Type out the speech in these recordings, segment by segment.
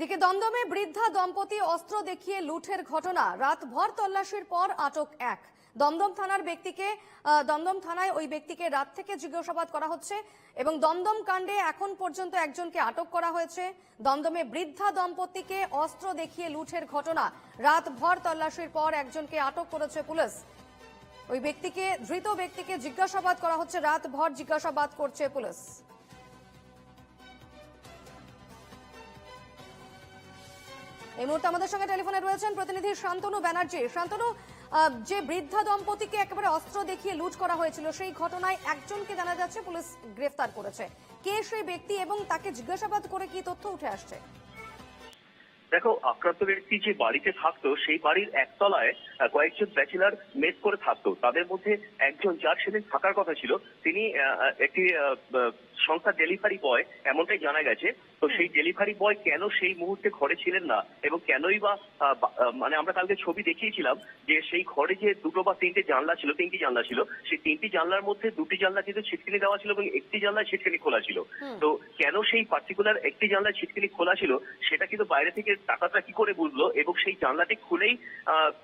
এদিকে দমদমে বৃদ্ধা দম্পতি অস্ত্র দেখিয়ে লুঠের ঘটনা, রাতভর তল্লাশির পর আটক এক। দমদম থানায় ওই ব্যক্তিকে রাত থেকে জিজ্ঞাসাবাদ করা হচ্ছে এবং দমদম কাণ্ডে এখন পর্যন্ত একজনকে আটক করা হয়েছে। দমদমে বৃদ্ধা দম্পতিকে অস্ত্র দেখিয়ে লুঠের ঘটনা, রাতভর তল্লাশির পর একজনকে আটক করেছে পুলিশ। ওই ধৃত ব্যক্তিকে জিজ্ঞাসাবাদ করা হচ্ছে, রাতভর জিজ্ঞাসাবাদ করছে পুলিশ। এই মুহূর্তে আমাদের সঙ্গে টেলিফোনে রয়েছেন প্রতিনিধি শান্তনু ব্যানার্জি। শান্তনু, যে বৃদ্ধা দম্পতিকে একেবারে অস্ত্র দেখিয়ে লুট করা হয়েছিল, সেই ঘটনায় একজনকে জানা যাচ্ছে পুলিশ গ্রেফতার করেছে। কে সেই ব্যক্তি এবং তাকে জিজ্ঞাসাবাদ করে কি তথ্য উঠে আসছে? দেখো, আক্রান্ত ব্যক্তি যে বাড়িতে থাকতো সেই বাড়ির একতলায় কয়েকজন ব্যাচেলার মেস করে থাকতো। তাদের মধ্যে একজন, যার সেদিন থাকার কথা ছিল, তিনি একটি সংস্থা ডেলিভারি বয়, এমনটাই জানা গেছে। তো সেই ডেলিভারি বয় কেন সেই মুহূর্তে ঘরে ছিলেন না এবং কেনই বা মানে আমরা কালকে ছবি দেখিয়েছিলাম যে সেই ঘরে যে দুটো বা তিনটি জানলা ছিল, সেই তিনটি জানলার মধ্যে দুটি জানলা কিন্তু ছিটকিনি দেওয়া ছিল এবং একটি জানলায় ছিটকিনি খোলা ছিল। তো কেন সেই পার্টিকুলার একটি জানলায় ছিটকিনি খোলা ছিল সেটা কিন্তু বাইরে থেকে ডাকাতরা কি করে বুঝলো এবং সেই জানলাটি খুলেই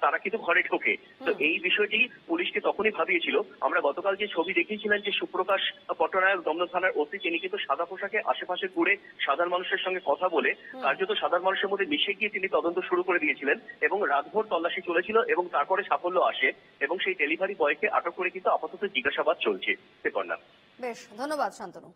তারা কিন্তু ঘরে ঢোকে। তো এই বিষয়টি পুলিশকে তখনই ভাবিয়েছিল। আমরা গতকাল যে ছবি দেখিয়েছিলাম যে সুপ্রকাশ পট্টনায়ক দমদম থানার ওসি, তিনি কিন্তু সাদা পোশাকে আশেপাশে ঘুরে সাধারণ মানুষের সঙ্গে কথা বলে কার্যত সাধারণ মানুষের মধ্যে মিশে গিয়ে তিনি তদন্ত শুরু করে দিয়েছিলেন এবং রাতভর তল্লাশি চলেছিল এবং তারপরে সাফল্য আসে এবং সেই ডেলিভারি বয়কে আটক করে কিন্তু আপাতত জিজ্ঞাসাবাদ চলছে। বেশ, ধন্যবাদ শান্তনু।